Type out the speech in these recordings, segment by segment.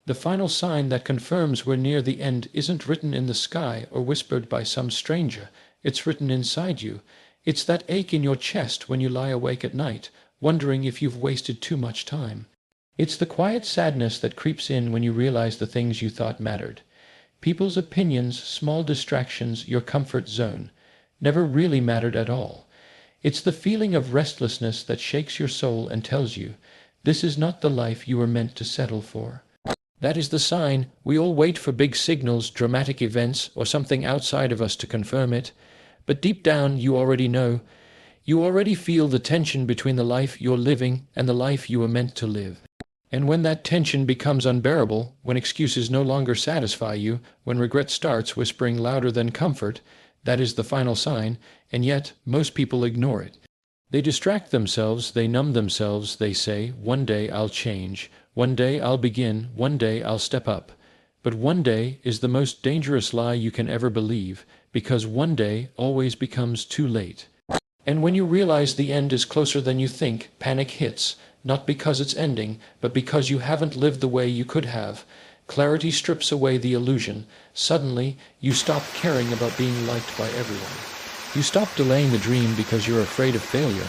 The final sign that confirms we're near the end isn't written in the sky or whispered by some stranger. It's written inside you. It's that ache in your chest when you lie awake at night, wondering if you've wasted too much time. It's the quiet sadness that creeps in when you realize the things you thought mattered. People's opinions, small distractions, your comfort zone, never really mattered at all. It's the feeling of restlessness that shakes your soul and tells you, this is not the life you were meant to settle for. That is the sign. We all wait for big signals, dramatic events, or something outside of us to confirm it. But deep down, you already know. You already feel the tension between the life you're living and the life you were meant to live. And when that tension becomes unbearable, when excuses no longer satisfy you, when regret starts whispering louder than comfort, that is the final sign, and yet most people ignore it. They distract themselves, they numb themselves, they say, one day I'll change, one day I'll begin, one day I'll step up. But one day is the most dangerous lie you can ever believe, because one day always becomes too late. And when you realize the end is closer than you think, panic hits, not because it's ending, but because you haven't lived the way you could have. Clarity strips away the illusion. Suddenly, you stop caring about being liked by everyone. You stop delaying the dream because you're afraid of failure.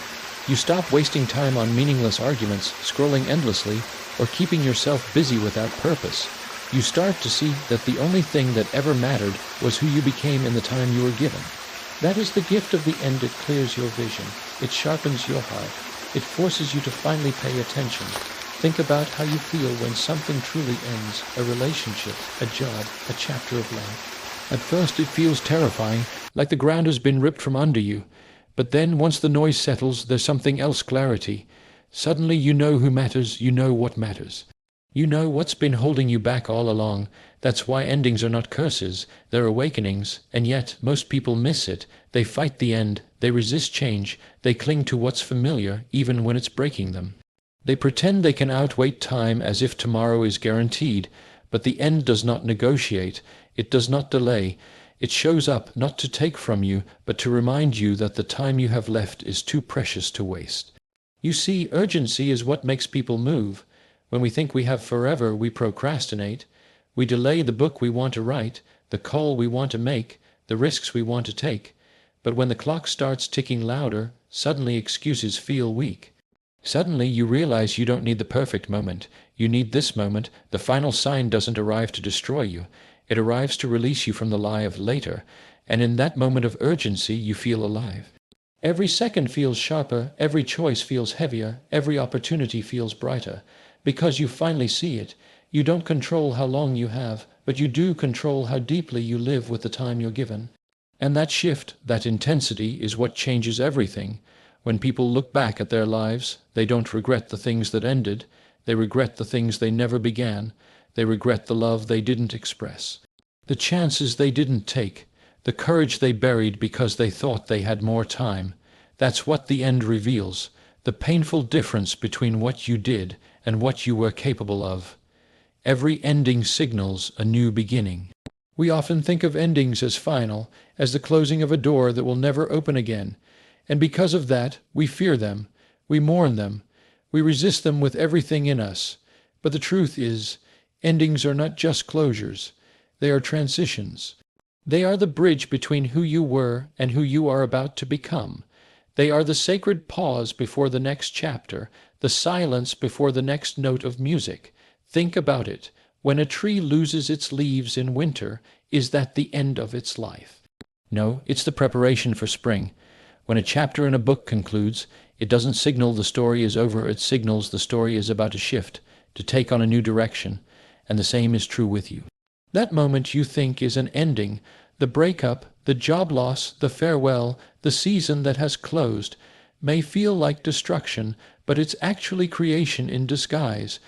You stop wasting time on meaningless arguments, scrolling endlessly, or keeping yourself busy without purpose. You start to see that the only thing that ever mattered was who you became in the time you were given. That is the gift of the end. It clears your vision. It sharpens your heart. It forces you to finally pay attention. Think about how you feel when something truly ends, a relationship, a job, a chapter of life. At first it feels terrifying, like the ground has been ripped from under you. But then, once the noise settles, there's something else, clarity. Suddenly you know who matters, you know what matters. You know what's been holding you back all along. That's why endings are not curses, they're awakenings, and yet most people miss it. They fight the end, they resist change, they cling to what's familiar even when it's breaking them. They pretend they can outwait time as if tomorrow is guaranteed, but the end does not negotiate, it does not delay. It shows up not to take from you, but to remind you that the time you have left is too precious to waste. You see, urgency is what makes people move. When we think we have forever, we procrastinate. We delay the book we want to write, the call we want to make, the risks we want to take. But when the clock starts ticking louder, suddenly excuses feel weak. Suddenly you realize you don't need the perfect moment. You need this moment. The final sign doesn't arrive to destroy you. It arrives to release you from the lie of later. And in that moment of urgency, you feel alive. Every second feels sharper, every choice feels heavier, every opportunity feels brighter. Because you finally see it. You don't control how long you have, but you do control how deeply you live with the time you're given. And that shift, that intensity, is what changes everything. When people look back at their lives, they don't regret the things that ended. They regret the things they never began. They regret the love they didn't express, the chances they didn't take, the courage they buried because they thought they had more time. That's what the end reveals, the painful difference between what you did and what you were capable of. Every ending signals a new beginning. We often think of endings as final, as the closing of a door that will never open again. And because of that, we fear them, we mourn them, we resist them with everything in us. But the truth is, endings are not just closures, they are transitions. They are the bridge between who you were and who you are about to become. They are the sacred pause before the next chapter, the silence before the next note of music. Think about it. When a tree loses its leaves in winter, is that the end of its life? No, it's the preparation for spring. When a chapter in a book concludes, it doesn't signal the story is over, it signals the story is about to shift, to take on a new direction. And the same is true with you. That moment you think is an ending, the breakup, the job loss, the farewell, the season that has closed, may feel like destruction, but it's actually creation in disguise.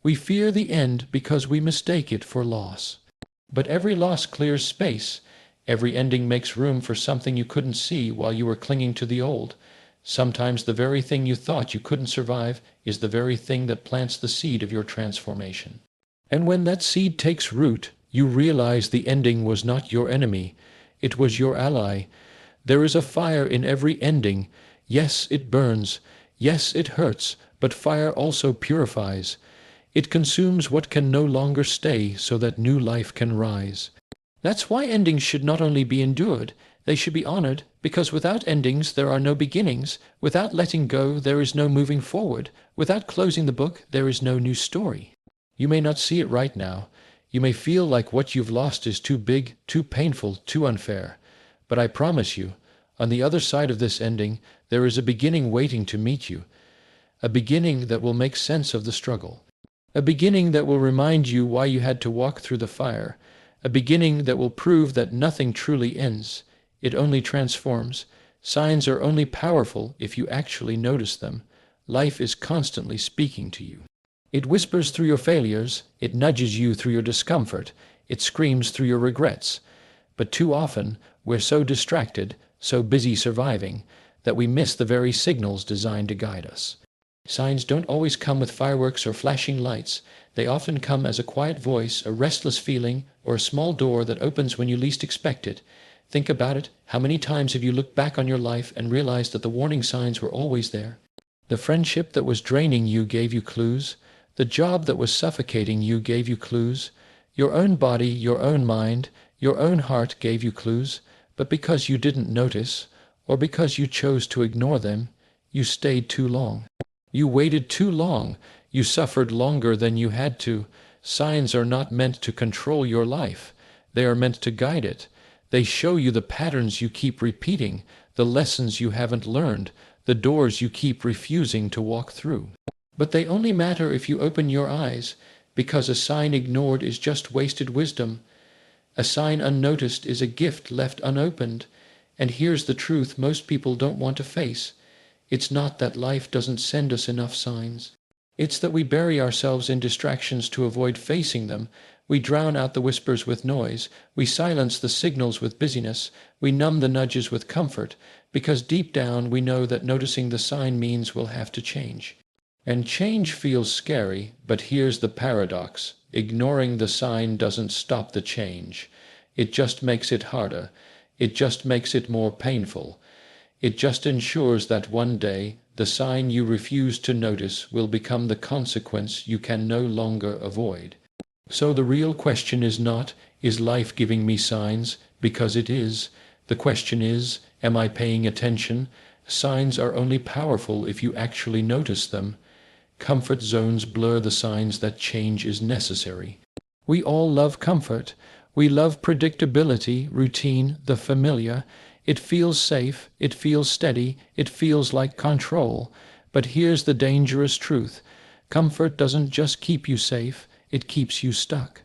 We fear the end because we mistake it for loss. But every loss clears space. Every ending makes room for something you couldn't see while you were clinging to the old. Sometimes the very thing you thought you couldn't survive is the very thing that plants the seed of your transformation. And when that seed takes root, you realize the ending was not your enemy. It was your ally. There is a fire in every ending. Yes, it burns. Yes, it hurts, but fire also purifies. It consumes what can no longer stay so that new life can rise. That's why endings should not only be endured, they should be honored, because without endings there are no beginnings, without letting go there is no moving forward, without closing the book there is no new story. You may not see it right now. You may feel like what you've lost is too big, too painful, too unfair. But I promise you, on the other side of this ending, there is a beginning waiting to meet you, a beginning that will make sense of the struggle, a beginning that will remind you why you had to walk through the fire, a beginning that will prove that nothing truly ends. It only transforms. Signs are only powerful if you actually notice them. Life is constantly speaking to you. It whispers through your failures, it nudges you through your discomfort, it screams through your regrets. But too often, we're so distracted, so busy surviving, that we miss the very signals designed to guide us. Signs don't always come with fireworks or flashing lights. They often come as a quiet voice, a restless feeling, or a small door that opens when you least expect it. Think about it. How many times have you looked back on your life and realized that the warning signs were always there? The friendship that was draining you gave you clues. The job that was suffocating you gave you clues. Your own body, your own mind, your own heart gave you clues. But because you didn't notice, or because you chose to ignore them, you stayed too long. You waited too long. You suffered longer than you had to. Signs are not meant to control your life. They are meant to guide it. They show you the patterns you keep repeating, the lessons you haven't learned, the doors you keep refusing to walk through. But they only matter if you open your eyes, because a sign ignored is just wasted wisdom. A sign unnoticed is a gift left unopened. And here's the truth most people don't want to face. It's not that life doesn't send us enough signs. It's that we bury ourselves in distractions to avoid facing them. We drown out the whispers with noise. We silence the signals with busyness. We numb the nudges with comfort, because deep down we know that noticing the sign means we'll have to change. And change feels scary, but here's the paradox. Ignoring the sign doesn't stop the change. It just makes it harder. It just makes it more painful. It just ensures that one day the sign you refuse to notice will become the consequence you can no longer avoid. So the real question is not, is life giving me signs? Because it is. The question is, am I paying attention? Signs are only powerful if you actually notice them. Comfort zones blur the signs that change is necessary. We all love comfort. We love predictability, routine, the familiar. It feels safe, it feels steady, it feels like control. But here's the dangerous truth. Comfort doesn't just keep you safe, it keeps you stuck.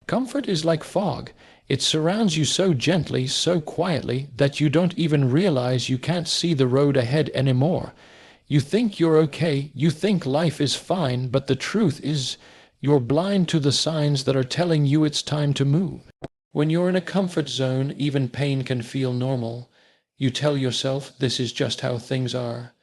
Comfort is like fog. It surrounds you so gently, so quietly, that you don't even realize you can't see the road ahead anymore. You think you're okay, you think life is fine, but the truth is you're blind to the signs that are telling you it's time to move. When you're in a comfort zone, even pain can feel normal. You tell yourself this is just how things are.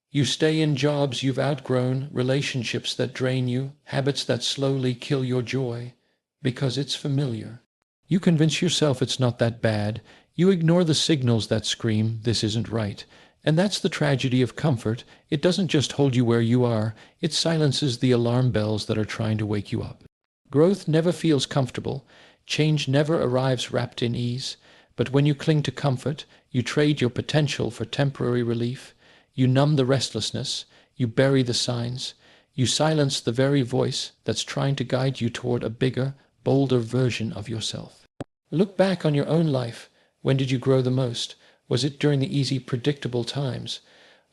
You stay in jobs you've outgrown, relationships that drain you, habits that slowly kill your joy, because it's familiar. You convince yourself it's not that bad. You ignore the signals that scream, this isn't right. And that's the tragedy of comfort. It doesn't just hold you where you are, it silences the alarm bells that are trying to wake you up. Growth never feels comfortable. Change never arrives wrapped in ease. But when you cling to comfort, you trade your potential for temporary relief. You numb the restlessness. You bury the signs. You silence the very voice that's trying to guide you toward a bigger, bolder version of yourself. Look back on your own life. When did you grow the most? Was it during the easy, predictable times?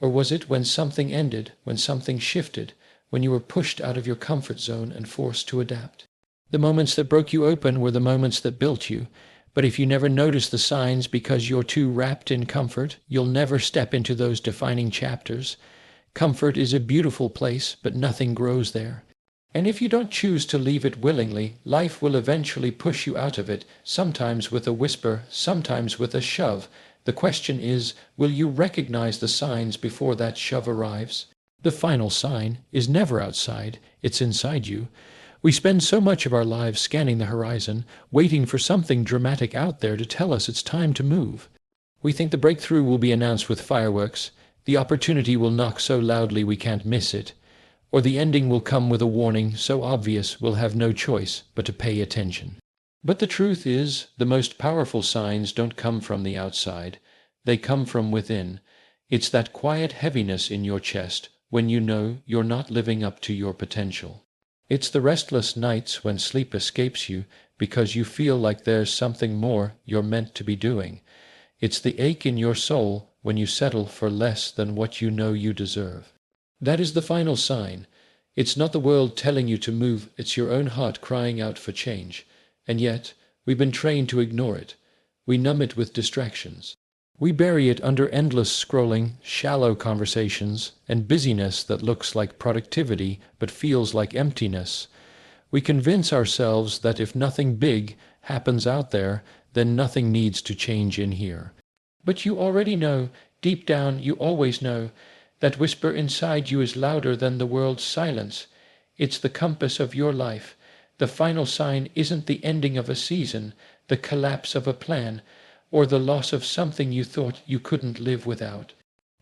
Or was it when something ended, when something shifted, when you were pushed out of your comfort zone and forced to adapt? The moments that broke you open were the moments that built you. But if you never notice the signs because you're too wrapped in comfort, you'll never step into those defining chapters. Comfort is a beautiful place, but nothing grows there. And if you don't choose to leave it willingly, life will eventually push you out of it, sometimes with a whisper, sometimes with a shove. The question is, will you recognize the signs before that shove arrives? The final sign is never outside, it's inside you. We spend so much of our lives scanning the horizon, waiting for something dramatic out there to tell us it's time to move. We think the breakthrough will be announced with fireworks. The opportunity will knock so loudly we can't miss it. or the ending will come with a warning so obvious we'll have no choice but to pay attention. But the truth is, the most powerful signs don't come from the outside. They come from within. It's that quiet heaviness in your chest when you know you're not living up to your potential. It's the restless nights when sleep escapes you because you feel like there's something more you're meant to be doing. It's the ache in your soul when you settle for less than what you know you deserve. That is the final sign. It's not the world telling you to move, it's your own heart crying out for change. And yet, we've been trained to ignore it. We numb it with distractions. We bury it under endless scrolling, shallow conversations, and busyness that looks like productivity but feels like emptiness. We convince ourselves that if nothing big happens out there, then nothing needs to change in here. But you already know, deep down you always know, that whisper inside you is louder than the world's silence. It's the compass of your life. The final sign isn't the ending of a season, the collapse of a plan, or the loss of something you thought you couldn't live without.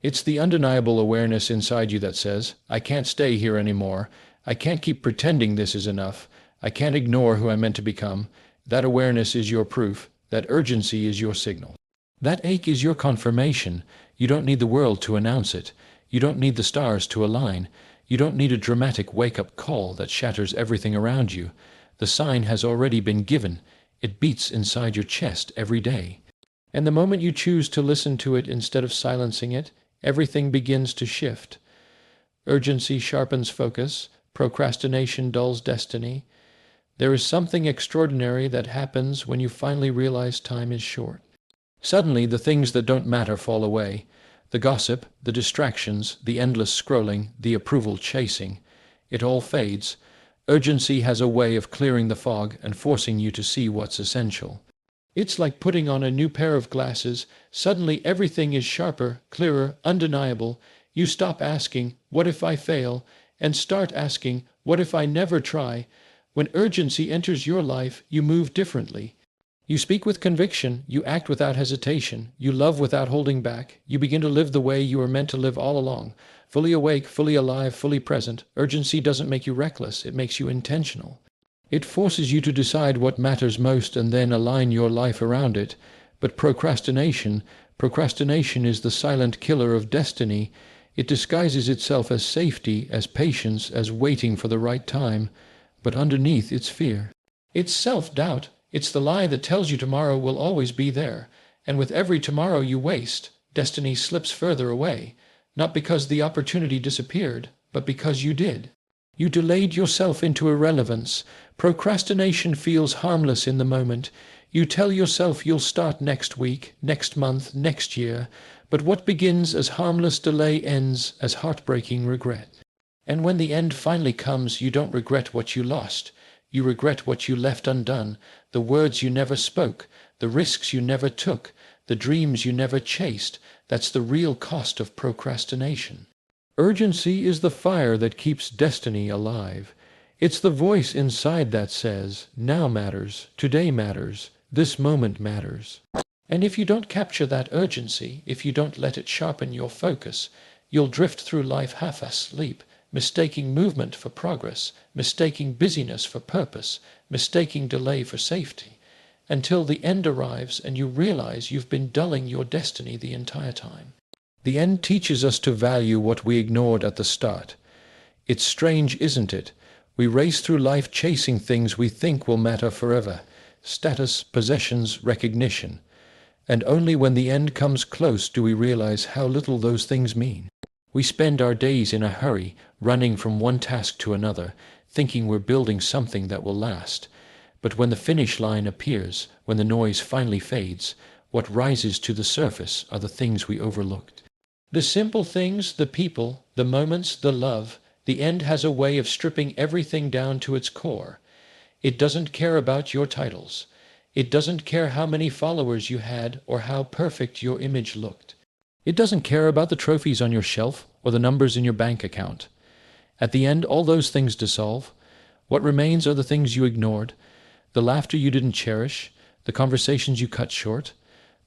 It's the undeniable awareness inside you that says, I can't stay here anymore. I can't keep pretending this is enough. I can't ignore who I'm meant to become. That awareness is your proof. That urgency is your signal. That ache is your confirmation. You don't need the world to announce it. You don't need the stars to align. You don't need a dramatic wake-up call that shatters everything around you. The sign has already been given. It beats inside your chest every day. And the moment you choose to listen to it instead of silencing it, everything begins to shift. Urgency sharpens focus. Procrastination dulls destiny. There is something extraordinary that happens when you finally realize time is short. Suddenly, the things that don't matter fall away. The gossip, the distractions, the endless scrolling, the approval chasing. It all fades. Urgency has a way of clearing the fog and forcing you to see what's essential. It's like putting on a new pair of glasses. Suddenly everything is sharper, clearer, undeniable. You stop asking, what if I fail? And start asking, what if I never try? When urgency enters your life, you move differently. You speak with conviction, you act without hesitation, you love without holding back, you begin to live the way you were meant to live all along. Fully awake, fully alive, fully present. Urgency doesn't make you reckless, it makes you intentional. It forces you to decide what matters most and then align your life around it. But procrastination is the silent killer of destiny. It disguises itself as safety, as patience, as waiting for the right time. But underneath it's fear. It's self-doubt. It's the lie that tells you tomorrow will always be there. And with every tomorrow you waste, destiny slips further away. Not because the opportunity disappeared, but because you did. You delayed yourself into irrelevance. Procrastination feels harmless in the moment. You tell yourself you'll start next week, next month, next year. But what begins as harmless delay ends as heartbreaking regret. And when the end finally comes, you don't regret what you lost. You regret what you left undone, the words you never spoke, the risks you never took, the dreams you never chased. That's the real cost of procrastination. Urgency is the fire that keeps destiny alive. It's the voice inside that says, now matters, today matters, this moment matters. And if you don't capture that urgency, if you don't let it sharpen your focus, you'll drift through life half asleep, mistaking movement for progress, mistaking busyness for purpose, mistaking delay for safety, until the end arrives and you realize you've been dulling your destiny the entire time. The end teaches us to value what we ignored at the start. It's strange, isn't it? We race through life chasing things we think will matter forever. Status, possessions, recognition. And only when the end comes close do we realize how little those things mean. We spend our days in a hurry, running from one task to another, thinking we're building something that will last. But when the finish line appears, when the noise finally fades, what rises to the surface are the things we overlooked. The simple things, the people, the moments, the love. The end has a way of stripping everything down to its core. It doesn't care about your titles. It doesn't care how many followers you had or how perfect your image looked. It doesn't care about the trophies on your shelf or the numbers in your bank account. At the end, all those things dissolve. What remains are the things you ignored, the laughter you didn't cherish, the conversations you cut short,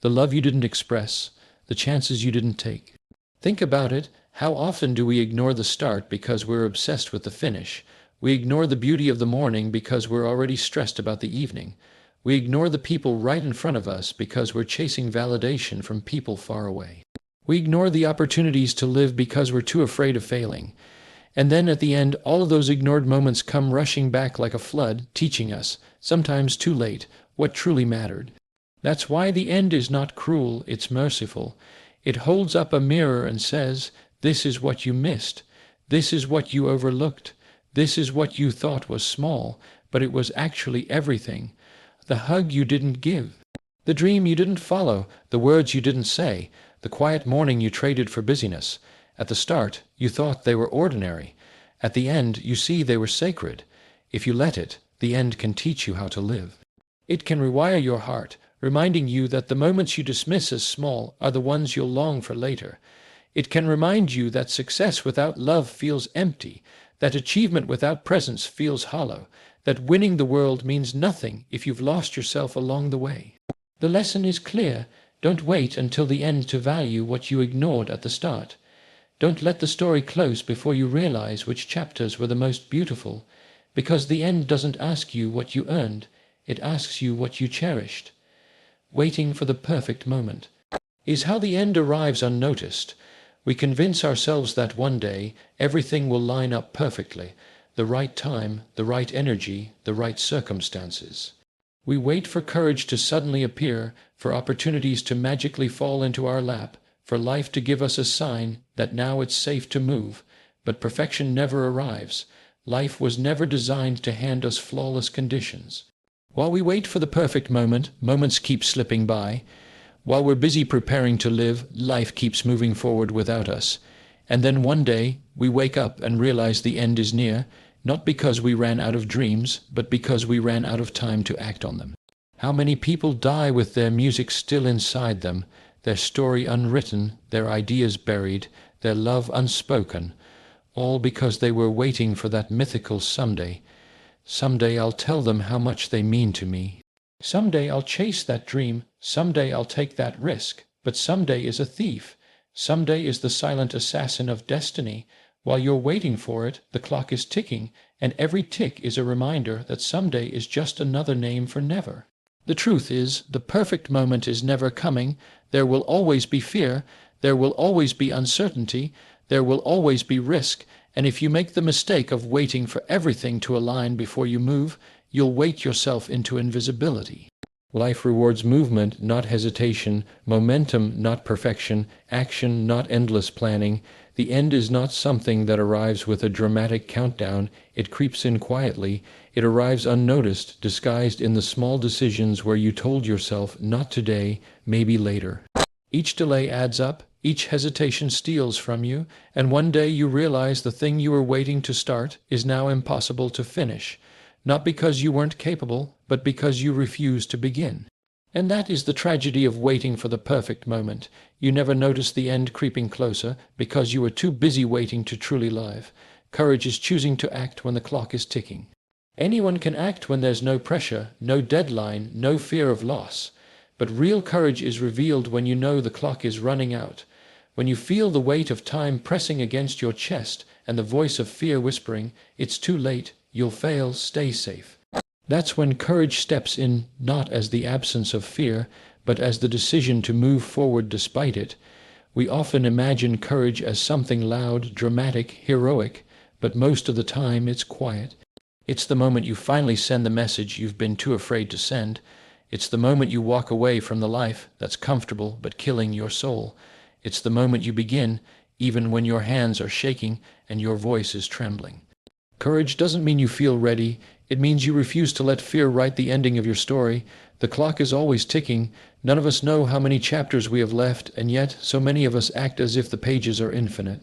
the love you didn't express, the chances you didn't take. Think about it. How often do we ignore the start because we're obsessed with the finish? We ignore the beauty of the morning because we're already stressed about the evening. We ignore the people right in front of us because we're chasing validation from people far away. We ignore the opportunities to live because we're too afraid of failing. And then at the end, all of those ignored moments come rushing back like a flood, teaching us, sometimes too late, what truly mattered. That's why the end is not cruel, it's merciful. It holds up a mirror and says, this is what you missed. This is what you overlooked. This is what you thought was small, but it was actually everything. The hug you didn't give. The dream you didn't follow. The words you didn't say. The quiet morning you traded for busyness. At the start, you thought they were ordinary. At the end, you see they were sacred. If you let it, the end can teach you how to live. It can rewire your heart, reminding you that the moments you dismiss as small are the ones you'll long for later. It can remind you that success without love feels empty, that achievement without presence feels hollow, that winning the world means nothing if you've lost yourself along the way. The lesson is clear. Don't wait until the end to value what you ignored at the start. Don't let the story close before you realize which chapters were the most beautiful, because the end doesn't ask you what you earned, it asks you what you cherished. Waiting for the perfect moment is how the end arrives unnoticed. We convince ourselves that one day everything will line up perfectly, the right time, the right energy, the right circumstances. We wait for courage to suddenly appear, for opportunities to magically fall into our lap, for life to give us a sign that now it's safe to move, but perfection never arrives. Life was never designed to hand us flawless conditions. While we wait for the perfect moment, moments keep slipping by. While we're busy preparing to live, life keeps moving forward without us. And then one day, we wake up and realize the end is near, not because we ran out of dreams, but because we ran out of time to act on them. How many people die with their music still inside them, their story unwritten, their ideas buried, their love unspoken, all because they were waiting for that mythical someday. Someday I'll tell them how much they mean to me. Someday I'll chase that dream, someday I'll take that risk, but someday is a thief. Someday is the silent assassin of destiny. While you're waiting for it, the clock is ticking, and every tick is a reminder that someday is just another name for never. The truth is, the perfect moment is never coming. There will always be fear, there will always be uncertainty, there will always be risk, and if you make the mistake of waiting for everything to align before you move, you'll weight yourself into invisibility. Life rewards movement, not hesitation, momentum, not perfection, action, not endless planning. The end is not something that arrives with a dramatic countdown. It creeps in quietly. It arrives unnoticed, disguised in the small decisions where you told yourself, not today, maybe later. Each delay adds up, each hesitation steals from you, and one day you realize the thing you were waiting to start is now impossible to finish. Not because you weren't capable, but because you refused to begin. And that is the tragedy of waiting for the perfect moment. You never notice the end creeping closer because you were too busy waiting to truly live. Courage is choosing to act when the clock is ticking. Anyone can act when there's no pressure, no deadline, no fear of loss. But real courage is revealed when you know the clock is running out. When you feel the weight of time pressing against your chest and the voice of fear whispering, "It's too late, you'll fail, stay safe." That's when courage steps in, not as the absence of fear, but as the decision to move forward despite it. We often imagine courage as something loud, dramatic, heroic, but most of the time it's quiet. It's the moment you finally send the message you've been too afraid to send. It's the moment you walk away from the life that's comfortable but killing your soul. It's the moment you begin, even when your hands are shaking and your voice is trembling. Courage doesn't mean you feel ready. It means you refuse to let fear write the ending of your story. The clock is always ticking. None of us know how many chapters we have left, and yet so many of us act as if the pages are infinite.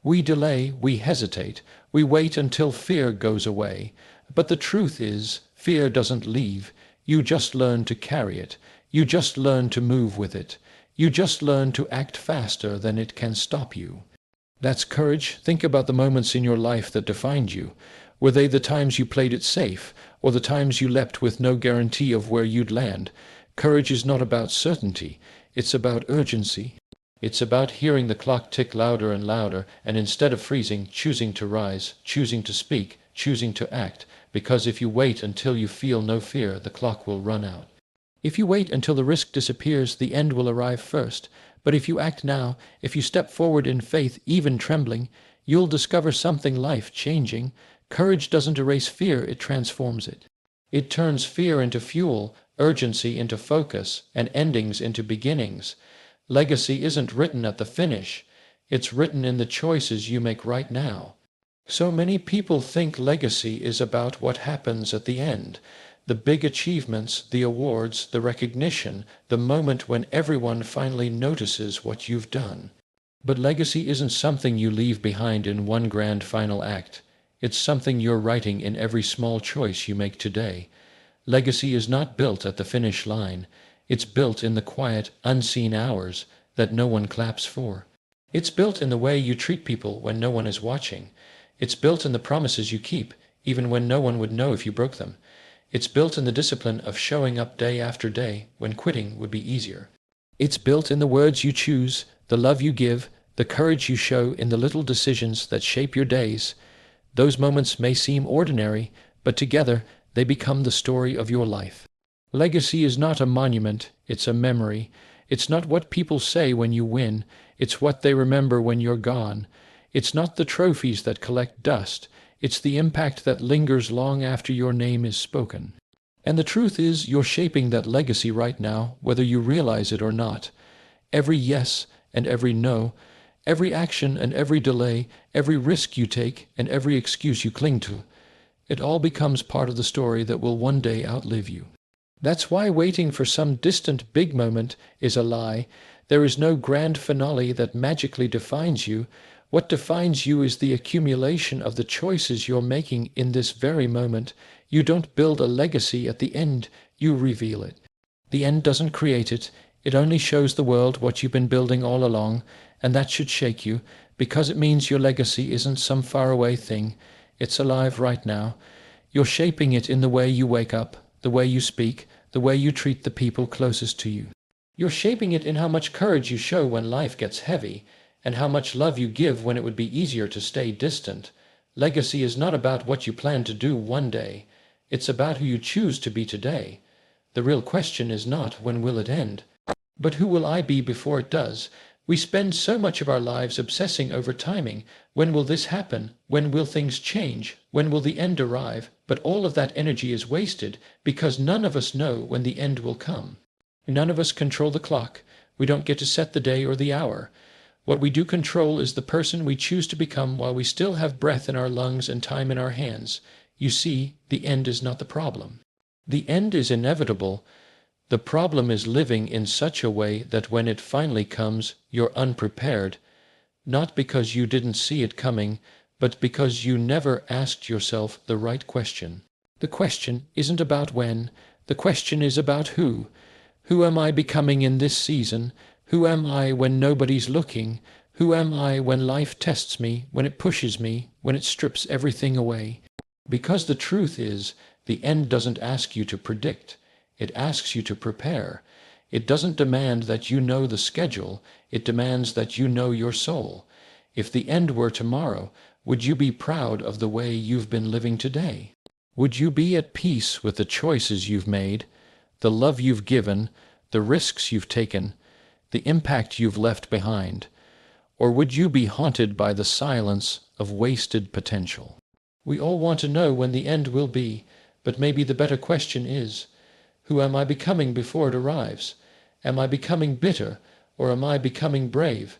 We delay, we hesitate, we wait until fear goes away. But the truth is, fear doesn't leave. You just learn to carry it. You just learn to move with it. You just learn to act faster than it can stop you. That's courage. Think about the moments in your life that defined you. Were they the times you played it safe, or the times you leapt with no guarantee of where you'd land? Courage is not about certainty. It's about urgency. It's about hearing the clock tick louder and louder, and instead of freezing, choosing to rise, choosing to speak, choosing to act, because if you wait until you feel no fear, the clock will run out. If you wait until the risk disappears, the end will arrive first. But if you act now, if you step forward in faith, even trembling, you'll discover something life-changing. Courage doesn't erase fear, it transforms it. It turns fear into fuel, urgency into focus, and endings into beginnings. Legacy isn't written at the finish. It's written in the choices you make right now. So many people think legacy is about what happens at the end. The big achievements, the awards, the recognition, the moment when everyone finally notices what you've done. But legacy isn't something you leave behind in one grand final act. It's something you're writing in every small choice you make today. Legacy is not built at the finish line. It's built in the quiet, unseen hours that no one claps for. It's built in the way you treat people when no one is watching. It's built in the promises you keep, even when no one would know if you broke them. It's built in the discipline of showing up day after day when quitting would be easier. It's built in the words you choose, the love you give, the courage you show in the little decisions that shape your days. Those moments may seem ordinary, but together they become the story of your life. Legacy is not a monument, it's a memory. It's not what people say when you win, it's what they remember when you're gone. It's not the trophies that collect dust, it's the impact that lingers long after your name is spoken. And the truth is, you're shaping that legacy right now, whether you realize it or not. Every yes and every no, every action and every delay, every risk you take and every excuse you cling to, it all becomes part of the story that will one day outlive you. That's why waiting for some distant big moment is a lie. There is no grand finale that magically defines you. What defines you is the accumulation of the choices you're making in this very moment. You don't build a legacy at the end, you reveal it. The end doesn't create it, it only shows the world what you've been building all along, and that should shake you, because it means your legacy isn't some faraway thing, it's alive right now. You're shaping it in the way you wake up, the way you speak, the way you treat the people closest to you. You're shaping it in how much courage you show when life gets heavy, and how much love you give when it would be easier to stay distant. Legacy is not about what you plan to do one day. It's about who you choose to be today. The real question is not, when will it end? But who will I be before it does? We spend so much of our lives obsessing over timing. When will this happen? When will things change? When will the end arrive? But all of that energy is wasted because none of us know when the end will come. None of us control the clock. We don't get to set the day or the hour. What we do control is the person we choose to become while we still have breath in our lungs and time in our hands. You see, the end is not the problem. The end is inevitable. The problem is living in such a way that when it finally comes, you're unprepared, not because you didn't see it coming, but because you never asked yourself the right question. The question isn't about when, the question is about who. Who am I becoming in this season? Who am I when nobody's looking? Who am I when life tests me, when it pushes me, when it strips everything away? Because the truth is, the end doesn't ask you to predict. It asks you to prepare. It doesn't demand that you know the schedule. It demands that you know your soul. If the end were tomorrow, would you be proud of the way you've been living today? Would you be at peace with the choices you've made, the love you've given, the risks you've taken, the impact you've left behind? Or would you be haunted by the silence of wasted potential? We all want to know when the end will be, but maybe the better question is, who am I becoming before it arrives? Am I becoming bitter, or am I becoming brave?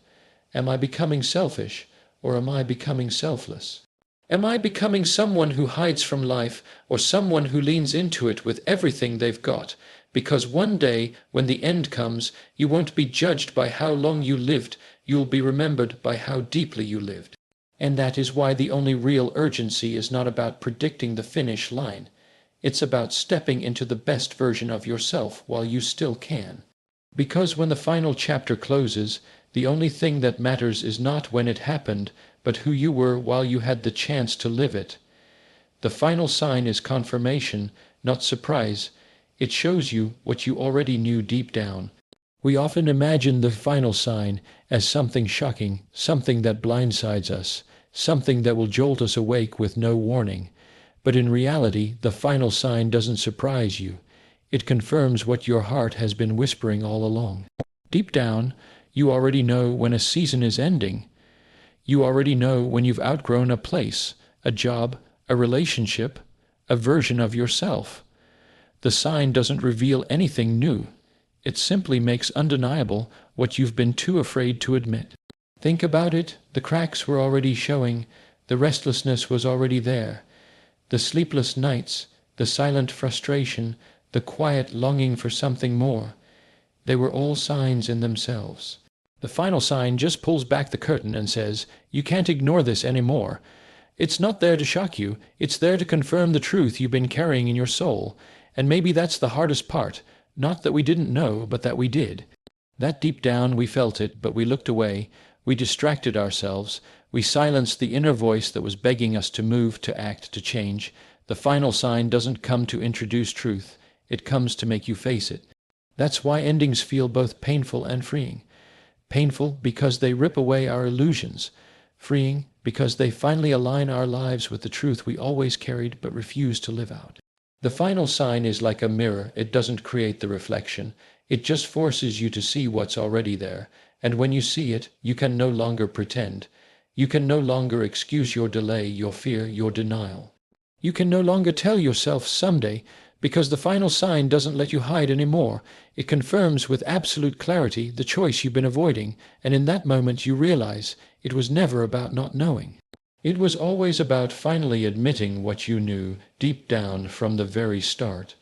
Am I becoming selfish, or am I becoming selfless? Am I becoming someone who hides from life, or someone who leans into it with everything they've got? Because one day, when the end comes, you won't be judged by how long you lived, you'll be remembered by how deeply you lived. And that is why the only real urgency is not about predicting the finish line. It's about stepping into the best version of yourself while you still can. Because when the final chapter closes, the only thing that matters is not when it happened, but who you were while you had the chance to live it. The final sign is confirmation, not surprise. It shows you what you already knew deep down. We often imagine the final sign as something shocking, something that blindsides us, something that will jolt us awake with no warning. But in reality, the final sign doesn't surprise you. It confirms what your heart has been whispering all along. Deep down, you already know when a season is ending. You already know when you've outgrown a place, a job, a relationship, a version of yourself. The sign doesn't reveal anything new. It simply makes undeniable what you've been too afraid to admit. Think about it. The cracks were already showing. The restlessness was already there. The sleepless nights, the silent frustration, the quiet longing for something more. They were all signs in themselves. The final sign just pulls back the curtain and says, you can't ignore this anymore. It's not there to shock you. It's there to confirm the truth you've been carrying in your soul. And maybe that's the hardest part. Not that we didn't know, but that we did. That deep down we felt it, but we looked away. We distracted ourselves. We silenced the inner voice that was begging us to move, to act, to change. The final sign doesn't come to introduce truth. It comes to make you face it. That's why endings feel both painful and freeing. Painful because they rip away our illusions. Freeing because they finally align our lives with the truth we always carried but refused to live out. The final sign is like a mirror. It doesn't create the reflection. It just forces you to see what's already there. And when you see it, you can no longer pretend. You can no longer excuse your delay, your fear, your denial. You can no longer tell yourself someday, because the final sign doesn't let you hide anymore. It confirms with absolute clarity the choice you've been avoiding, and in that moment you realize it was never about not knowing. It was always about finally admitting what you knew deep down from the very start.